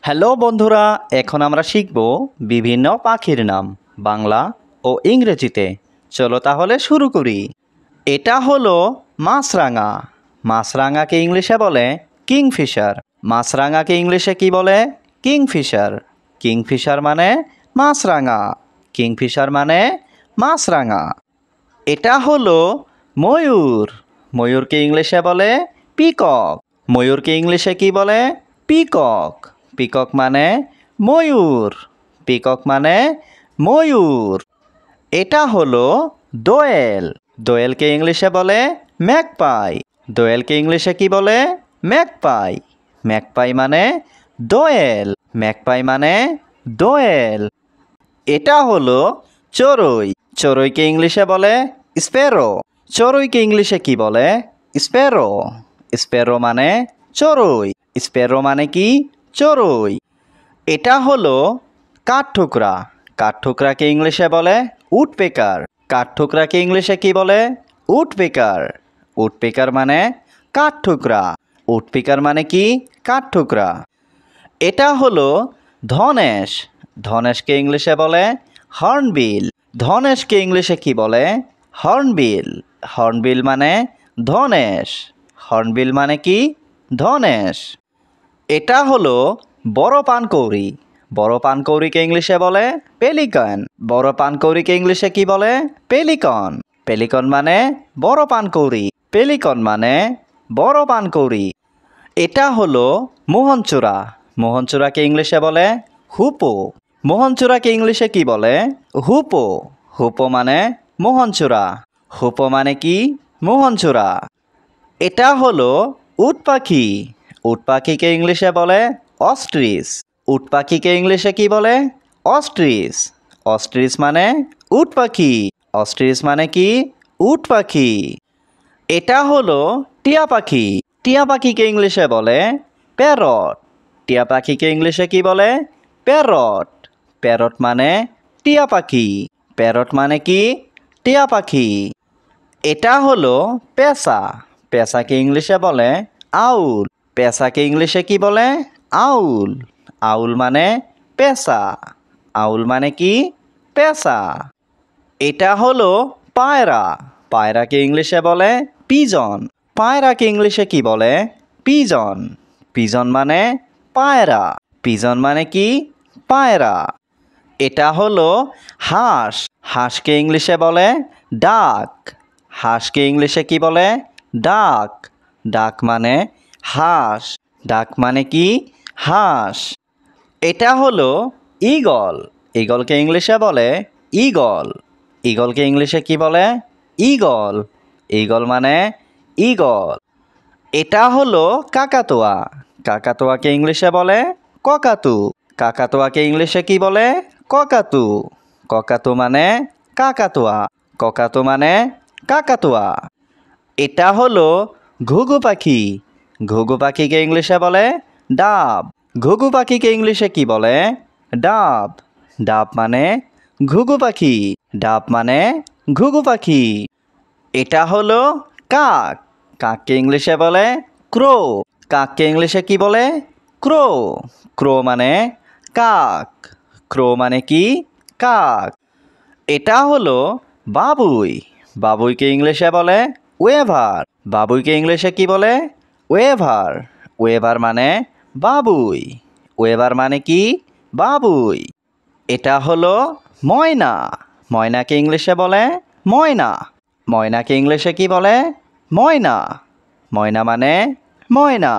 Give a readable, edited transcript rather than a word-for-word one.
Hello বন্ধুরা, এখন আমরা শিখব বিভিন্ন পাখির নাম বাংলা ও ইংরেজিতে। চলো তাহলে শুরু করি। এটা হলো মাছরাঙা। মাছরাঙাকে ইংলিশে বলে কিংফিশার। মাছরাঙাকে ইংলিশে কি বলে? কিংফিশার। কিংফিশার মানে মাছরাঙা। কিংফিশার মানে মাছরাঙা। এটা হলো ময়ূর। ময়ূরকে ইংলিশে বলে পিকক। ময়ূরকে ইংলিশে কি বলে? পিকক। পিকক মানে ময়ূর। পিকক মানে ময়ূর। এটা হলো দোয়েল। দোয়েলকে ইংলিশে বলে ম্যাকপাই। দোয়েলকে ইংলিশে কি বলে? ম্যাকপাই। ম্যাকপাই মানে দোয়েল। ম্যাকপাই মানে দোয়েল। এটা হলো চড়ুই। চড়ুইকে ইংলিশে বলে স্প্যারো। চড়ুইকে ইংলিশে কি বলে? স্প্যারো। স্প্যারো মানে চড়ুই। স্প্যারো মানে কি? চড়ুই। এটা হলো কাঠঠোকরা। কাঠঠোকরাকে ইংলিশে বলে উডপেকার। কাঠঠোকরাকে ইংলিশে কি বলে? উডপেকার। উডপেকার মানে কাঠঠোকরা। উডপেকার মানে কি? কাঠঠোকরা। এটা হলো ধনেশ। ধনেশকে ইংলিশে বলে হর্নবিল। ধনেশকে ইংলিশে কি বলে? হর্নবিল। হর্নবিল মানে ধনেশ। হর্নবিল মানে কি? ধনেশ। এটা হলো বড় পানকৌড়ি। বড় পানকৌড়িকে ইংলিশে বলে পেলিকান। বড় পানকৌড়িকে ইংলিশে কি বলে? পেলিকন। পেলিকন মানে বড় পানকৌড়ি। পেলিকন মানে বড় পানকৌড়ি। এটা হলো মোহনচূড়া। মোহনচূড়াকে ইংলিশে বলে হুপো। মোহনচূড়াকে ইংলিশে কি বলে? হুপো। হুপো মানে মোহনচূড়া। হুপো মানে কি? মোহনচূড়া। এটা হলো উট পাখি। উট পাখিকে ইংলিশে বলে অস্ট্রিচ। উট পাখিকে ইংলিশে কি বলে? অস্ট্রিচ। অস্ট্রিচ মানে উট পাখি। অস্ট্রিচ মানে কি? উট পাখি। এটা হলো টিয়া পাখি। টিয়া পাখিকে ইংলিশে বলে প্যারট। টিয়া পাখিকে ইংলিশে কি বলে? প্যারট। প্যারট মানে টিয়া পাখি। প্যারট মানে কি? টিয়া পাখি। এটা হলো পেঁচা। পেঁচাকে ইংলিশে বলে আউল। পেঁচাকে ইংলিশে কি বলে? আউল। আউল মানে পেঁচা। আউল মানে কি? পেঁচা। এটা হলো পায়রা। পায়রাকে ইংলিশে বলে পিজন। পায়রাকে ইংলিশে কি বলে? পিজন। পিজন মানে পায়রা। পিজন মানে কি? পায়রা। এটা হলো হাঁস। হাঁসকে ইংলিশে বলে ডাক। হাঁসকে ইংলিশে কি বলে? ডাক। ডাক মানে হাঁস। ডাক মানে কি? হাঁস। এটা হলো ঈগল। ঈগলকে ইংলিশে বলে ঈগল। ঈগলকে ইংলিশে কি বলে? ঈগল। ঈগল মানে ঈগল। এটা হলো কাকাতুয়া। কাকাতুয়াকে ইংলিশে বলে ককাতু। কাকাতুয়াকে ইংলিশে কি বলে? ককাতু। ককাতু মানে কাকাতুয়া। ককাতু মানে কাকাতুয়া। এটা হলো ঘুঘু পাখি। ঘুঘু পাখিকে ইংলিশে বলে ডাব। ঘুঘু পাখিকে ইংলিশে কি বলে? ডাব। ডাব মানে ঘুঘু পাখি। ডাব মানে ঘুঘু পাখি। এটা হলো কাক। কাককে ইংলিশে বলে ক্রো। কাককে ইংলিশে কি বলে? ক্রো। ক্রো মানে কাক। ক্রো মানে কি? কাক। এটা হলো বাবুই। বাবুইকে ইংলিশে বলে ওয়েভার। বাবুইকে ইংলিশে কি বলে? ওয়েভার। ওয়েভার মানে বাবুই। ওয়েভার মানে কি? বাবুই। এটা হলো ময়না। ময়নাকে ইংলিশে বলে ময়না। ময়নাকে ইংলিশে কি বলে? ময়না। ময়না মানে ময়না।